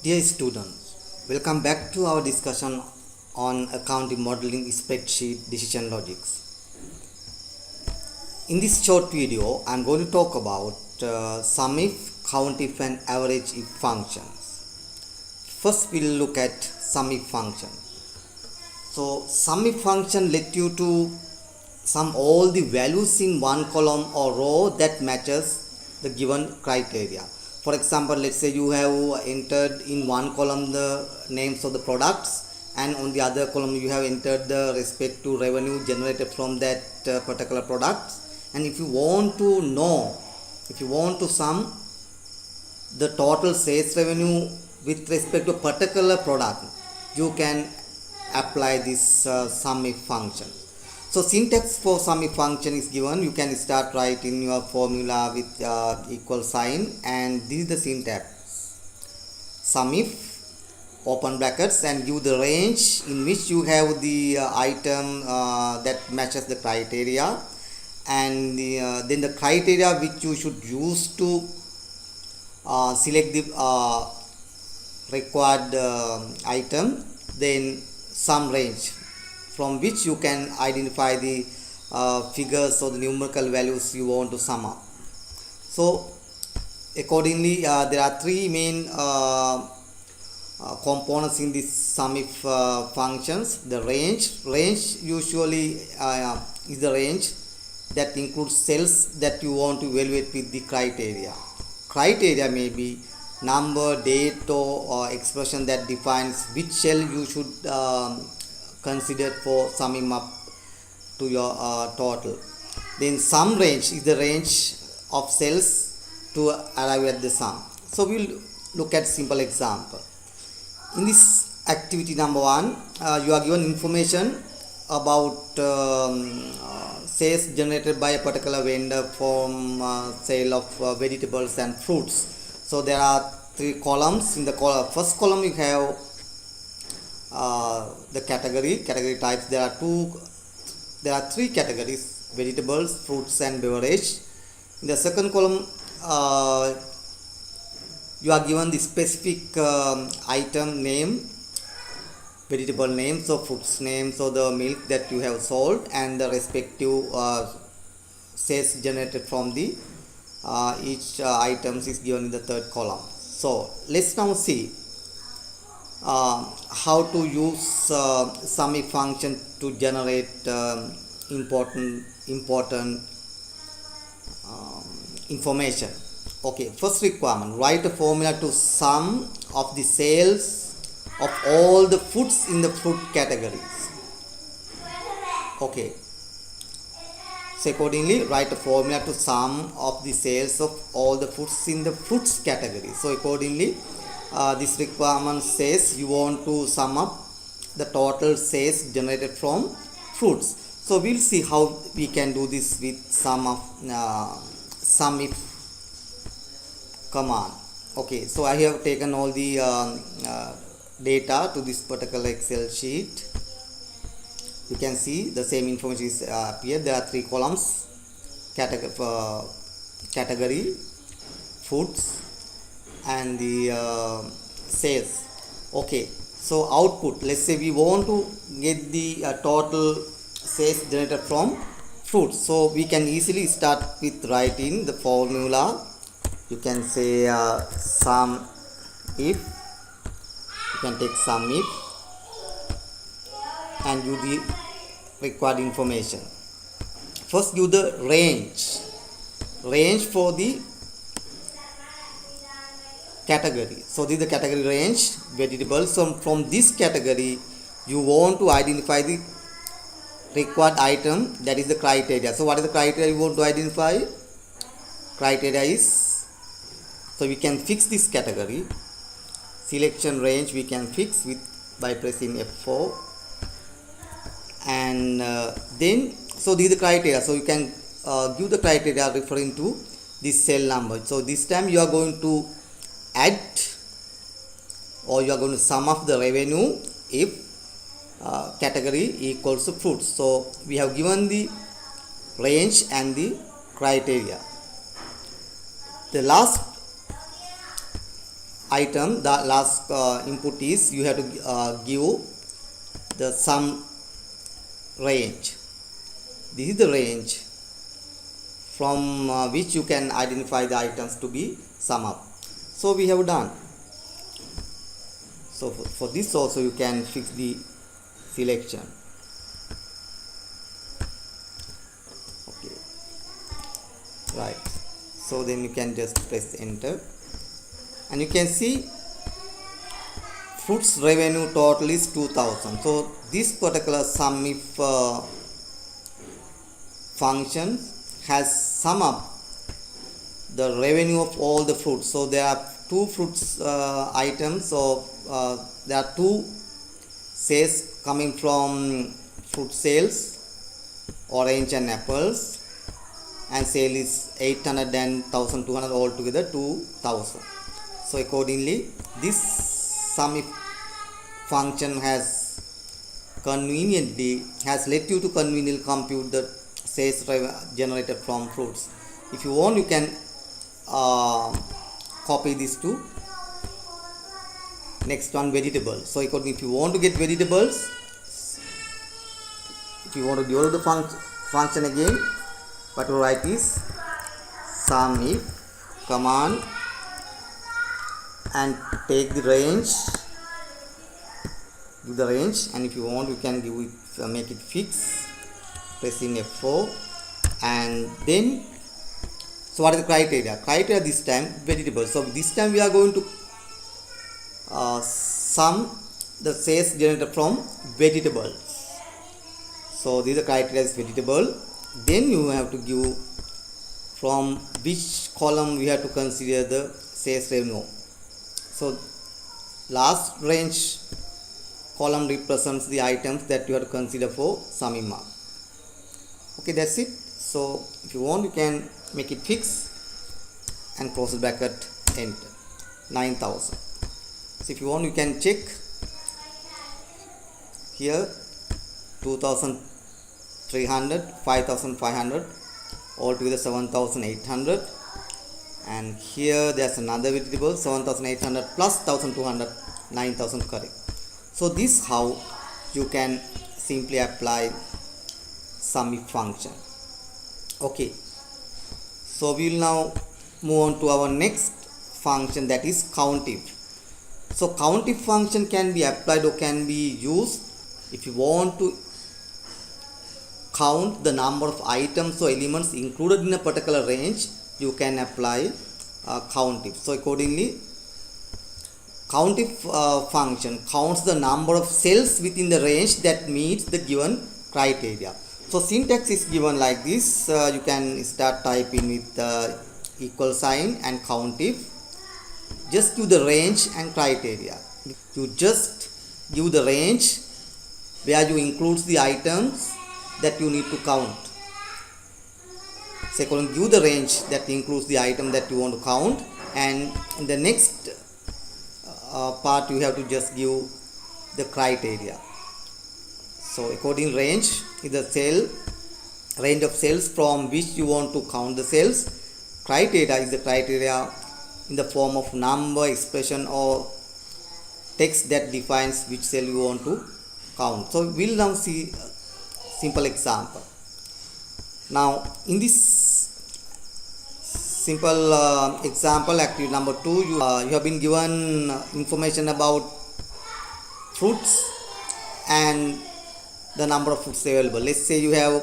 Dear students, welcome back to our discussion on accounting modeling spreadsheet decision logics. In this short video, I am going to talk about sum if, countif and average if functions. First, we will look at sum if function. So, sum if function let you to sum all the values in one column or row that matches the given criteria. For example, let's say you have entered in one column the names of the products, and on the other column you have entered the respective revenue generated from that particular product. And if you want to sum the total sales revenue with respect to a particular product, you can apply this sum if function. So syntax for sum if function is given. You can start writing your formula with equal sign, and this is the syntax. Sum if, open brackets, and give the range in which you have the item that matches the criteria, and then the criteria which you should use to select the required item, then some range from which you can identify the figures or the numerical values you want to sum up. So accordingly, there are three main components in this sum if functions. The range usually is the range that includes cells that you want to evaluate with the criteria. Criteria may be number, date, or expression that defines which cell you should consider for summing up to your total. Then sum range is the range of cells to arrive at the sum. So we'll look at simple example. In this activity number 1, you are given information about sales generated by a particular vendor from sale of vegetables and fruits. So there are 3 columns. In the first column you have the category types. There are 3 categories: vegetables, fruits and beverage. In the second column you are given the specific item name, vegetable name, so fruits name, so the milk that you have sold, and the respective sales generated from the each items is given in the third column. So let's now see how to use sum if function to generate important information. Okay, first requirement: write a formula to sum of the sales of all the foods in the fruit categories. Okay, so accordingly, write a formula to sum of the sales of all the foods in the fruits category. So accordingly, this requirement says you want to sum up the total sales generated from fruits. So we'll see how we can do this with sum if command. Okay, so I have taken all the data to this particular Excel sheet. You can see the same information is here. There are 3 columns: category, foods, and the sales. Okay, so output, let's say we want to get the total sales generated from fruits. So we can easily start with writing the formula. You can say sum if. You can take sum if and give the required information. First, give the range for the category. So this is the category range, vegetables. So from this category you want to identify the required item, that is the criteria. So what is the criteria you want to identify? Criteria is, so we can fix this category. Selection range we can fix with by pressing F4, and then so this is the criteria. So you can give the criteria referring to this cell number. So this time you are going to add, or you are going to sum up the revenue if category equals to fruits. So we have given the range and the criteria. The last item, the last input is you have to give the sum range. This is the range from which you can identify the items to be sum up. So we have done. So for this also you can fix the selection. Okay, right. So then you can just press enter, and you can see fruits revenue total is 2000. So this particular sum if function has sum up the revenue of all the fruits. So there are two fruits items. So there are two sales coming from fruit sales, orange and apples, and sale is 800 and 1200, altogether 2000. So accordingly this sum if function has let you to conveniently compute the sales generated from fruits. If you want, you can copy this to next one, vegetables. So accordingly, if you want to get vegetables, if you want to develop the function again, what you write is sum if command and take the range, give the range, and if you want, you can give it make it fix, pressing F4, and then so what is the criteria? Criteria this time vegetables. So this time we are going to sum the sales generated from vegetables. So this is the criteria is vegetable. Then you have to give from which column we have to consider the sales revenue. So last range column represents the items that you have to consider for summing mark. Okay, that's it. So if you want, you can make it fix and close the bracket, enter. 9000. So if you want, you can check here 2300, 5500, altogether 7800, and here there's another vegetable 7800 plus 1200, 9000 correct. So this how you can simply apply sum if function. Okay, so we will now move on to our next function, that is Countif. So Countif function can be applied or can be used if you want to count the number of items or elements included in a particular range. You can apply Countif. So accordingly, Countif function counts the number of cells within the range that meets the given criteria. So syntax is given like this. You can start typing with equal sign and Countif. Just give the range and criteria. You just give the range where you include the items that you need to count. Second, give the range that includes the item that you want to count, and in the next part you have to just give the criteria. So according range is the range of cells from which you want to count the cells. Criteria is the criteria in the form of number, expression, or text that defines which cell you want to count. So we'll now see a simple example. Now in this simple example, activity number 2, you have been given information about fruits and the number of fruits available. Let's say you have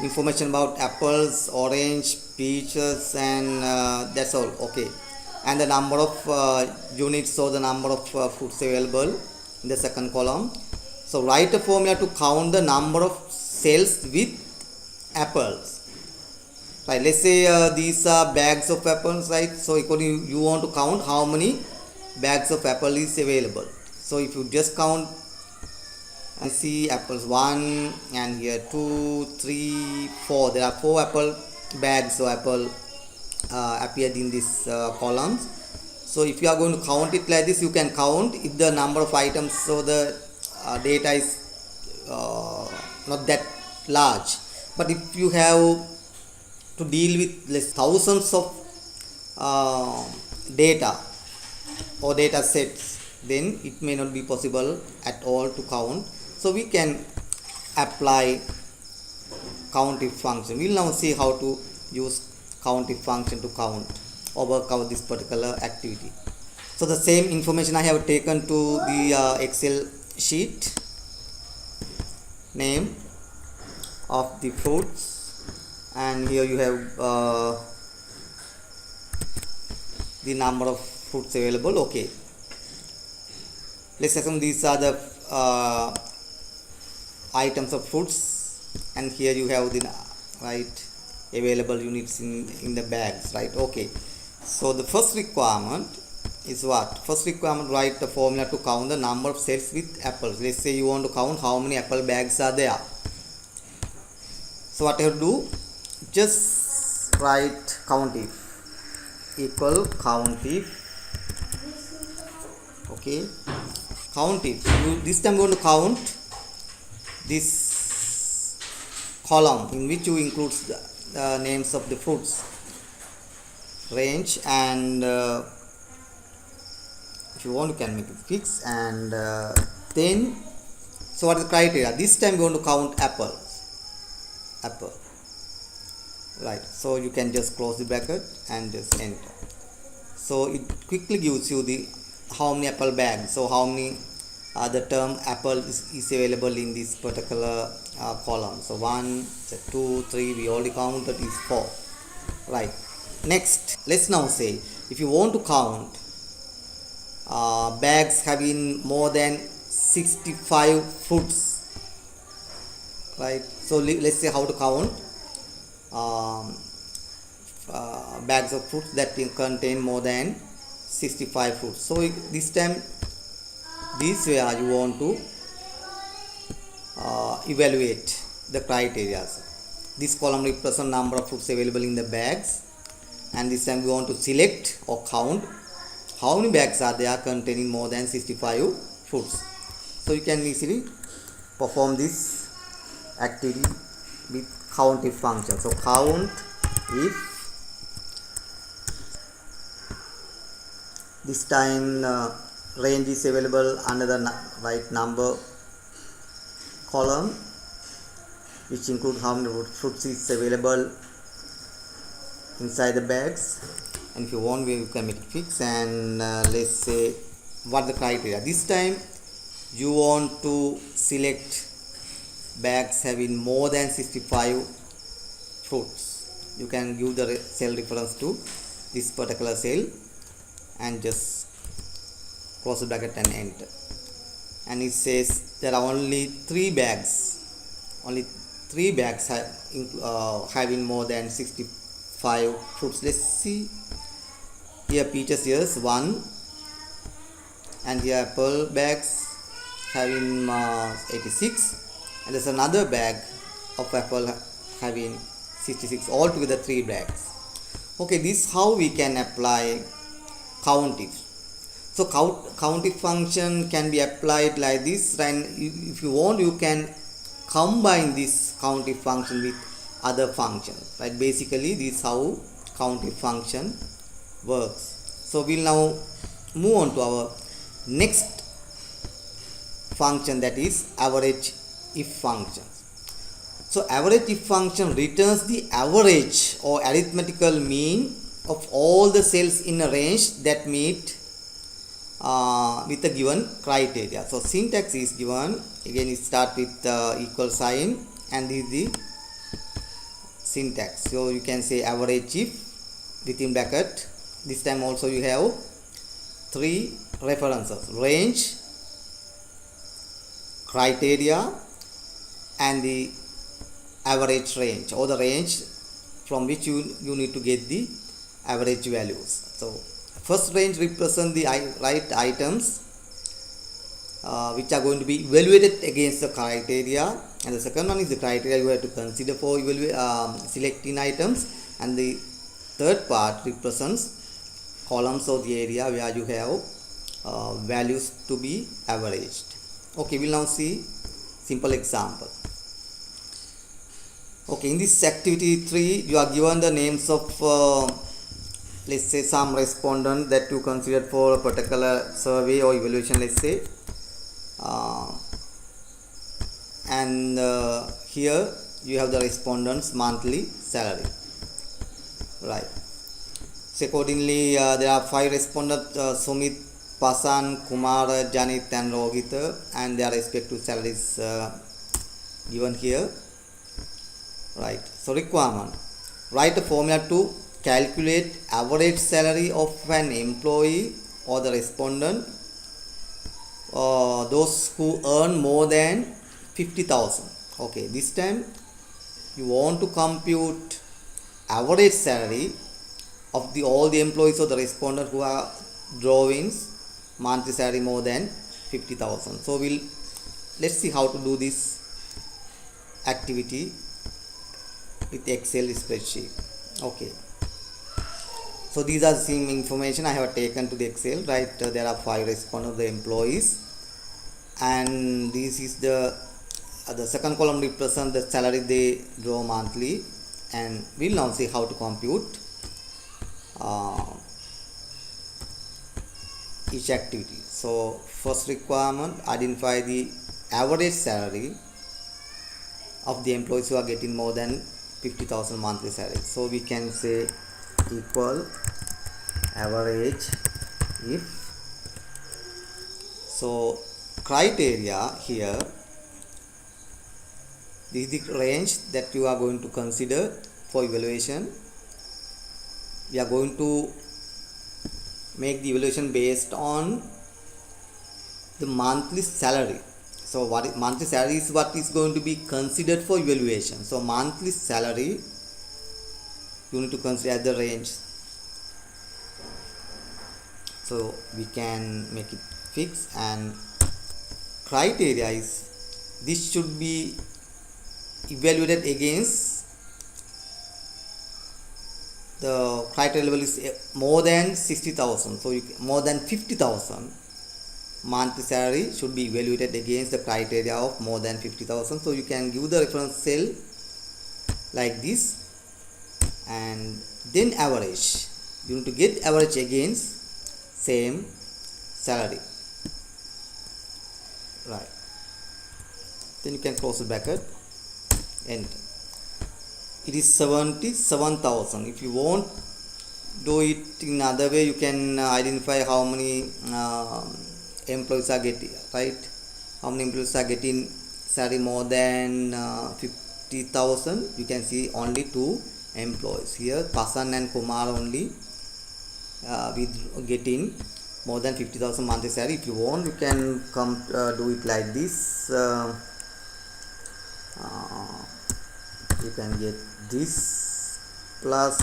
information about apples, orange, peaches, and that's all. Okay, and the number of units, or the number of fruits available in the second column. So write a formula to count the number of cells with apples. Right, let's say these are bags of apples, right? So according, you want to count how many bags of apple is available. So if you just count and see apples 1, and here 2, 3, 4, there are 4 apple bags or apple appeared in this columns. So if you are going to count it like this, you can count if the number of items, so the data is not that large. But if you have to deal with thousands of data or data sets, then it may not be possible at all to count. So we can apply Countif function. We'll now see how to use Countif function to count or work out this particular activity. So the same information I have taken to the Excel sheet, name of the fruits, and here you have the number of fruits available. Okay, let's assume these are the items of fruits, and here you have the available units in the bags, right? Okay, so the first requirement is what? First requirement, write the formula to count the number of sets with apples. Let's say you want to count how many apple bags are there. So what you have to do, just write Countif equal Countif. Okay, Countif. This time you want to count this column in which you include the names of the fruits, range, and if you want you can make it fix, and then so what is the criteria? This time you want to count apple, right? So you can just close the bracket and just enter. So it quickly gives you the how many apple bags, so how many the term apple is available in this particular column. So 1, 2, 3, we already counted is 4, right? Next, let's now say if you want to count bags having more than 65 fruits, right? So let's say how to count bags of fruits that contain more than 65 fruits. So this time this way you want to evaluate the criteria. This column represents number of fruits available in the bags, and this time we want to select or count how many bags are there containing more than 65 fruits. So you can easily perform this activity with Countif function. So count if this time range is available under the right number column, which include how many fruits is available inside the bags, and if you want you can make it fix, and let's say what the criteria. This time you want to select bags having more than 65 fruits. You can give the cell reference to this particular cell and just close the bracket and enter, and it says there are only 3 bags having more than 65 fruits. Let's see here, peaches, yes, 1, and here apple bags having 86, and there's another bag of apple having 66, altogether 3 bags. Okay, this is how we can apply Countif. So Countif function can be applied like this, and if you want you can combine this Countif function with other functions, right? Basically this is how Countif function works. So we'll now move on to our next function, that is average if function. So average if function returns the average or arithmetical mean of all the cells in a range that meet with a given criteria. So syntax is given, again it starts with equal sign, and this is the syntax. So you can say average if within bracket. This time also you have 3 references: range, criteria, and the average range, or the range from which you need to get the average values. So first range represents the right items which are going to be evaluated against the criteria, and the second one is the criteria you have to consider for selecting items, and the third part represents columns of the area where you have values to be averaged. Okay, we'll now see simple example. Okay, in this activity 3, you are given the names of let's say some respondent that you considered for a particular survey or evaluation, let's say, uh, and here you have the respondent's monthly salary, right? So accordingly, there are 5 respondents: Sumit, Pasan, Kumar, Janit, and Rohit, and their respective salaries given here, right? So requirement: write a formula to calculate average salary of an employee or the respondent, those who earn more than 50,000. Okay, this time you want to compute average salary of all the employees or the respondent who are drawings monthly salary more than 50,000. So let's see how to do this activity with Excel spreadsheet. Okay, so these are the same information I have taken to the Excel, right? There are 5 respondents of the employees, and this is the second column represents the salary they draw monthly, and we'll now see how to compute each activity. So first requirement: identify the average salary of the employees who are getting more than 50,000 monthly salary. So we can say equal average if. So criteria here, this is the range that you are going to consider for evaluation. We are going to make the evaluation based on the monthly salary. So monthly salary is what is going to be considered for evaluation. So monthly salary you need to consider the range. So we can make it fixed, and criteria is this should be evaluated against the criteria level is more than 60,000. So more than 50,000 monthly salary should be evaluated against the criteria of more than 50,000. So you can give the reference cell like this, and then average. You need to get average against same salary, right? Then you can close the bracket, enter. It is 77,000. If you won't do it in other way, you can identify how many employees are getting, right? How many employees are getting salary more than 50,000? You can see only 2 employees here, Pasan and Kumar only with getting more than 50,000 monthly salary. If you want, you can come do it like this. You can get this plus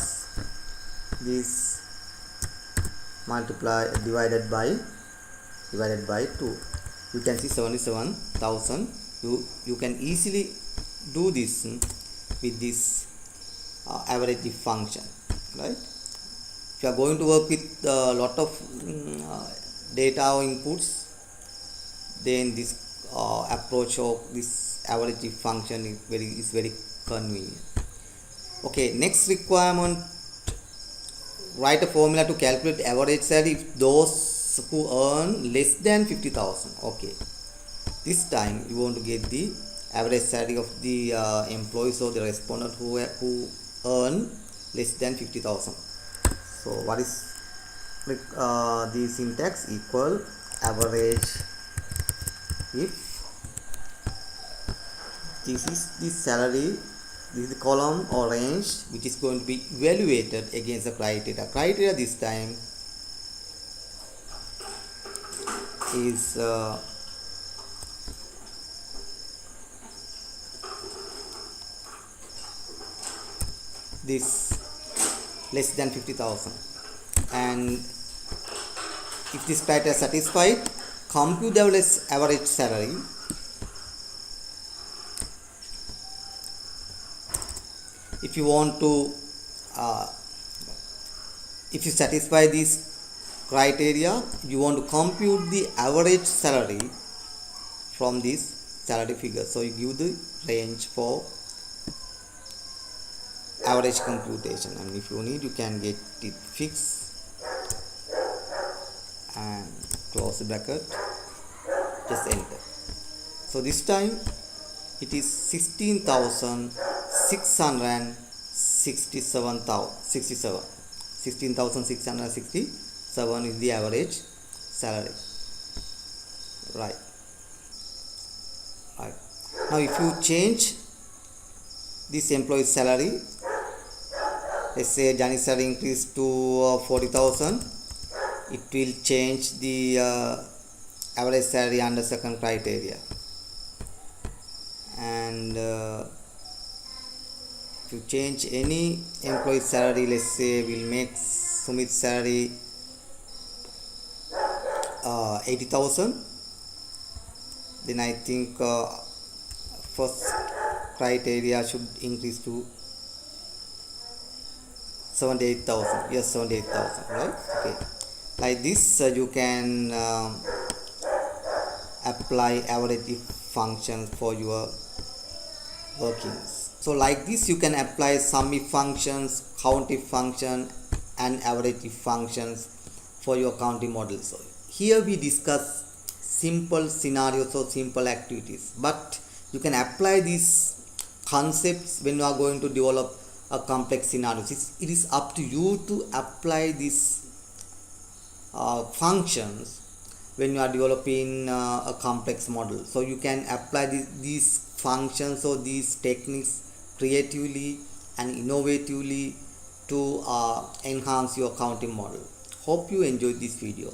this divided by 2. You can see 77,000. You can easily do this with this average function, right? If you are going to work with a lot of data or inputs, then this approach of this average function is very convenient. Okay, next requirement: write a formula to calculate average salary if those who earn less than 50,000. Okay, this time you want to get the average salary of the employees or the respondent who earn less than 50,000. So what is the syntax? Equal average if. This is the salary, this is the column or range which is going to be evaluated against the criteria. Criteria this time is this less than 50,000, and if this criteria is satisfied, compute the average salary. If you want to if you satisfy these criteria, you want to compute the average salary from this salary figure. So you give the range for average computation, and if you need you can get it fixed and close the bracket, just enter. So this time it is 16,667 is the average salary. Right. Now if you change this employee's salary, let's say Johnny's salary increased to 40,000, it will change the average salary under second criteria. And if you change any employee's salary, let's say we'll make Sumit's salary 80,000, then I think first criteria should increase to 78,000. Yes, 78,000, right? Okay. Like this, you can apply average if function for your workings. So like this, you can apply sum if functions, Countif function, and average if functions for your counting model. So here we discuss simple scenarios or simple activities, but you can apply these concepts when you are going to develop a complex scenarios. It is up to you to apply these functions when you are developing a complex model. So you can apply these functions or these techniques creatively and innovatively to enhance your counting model. Hope you enjoyed this video.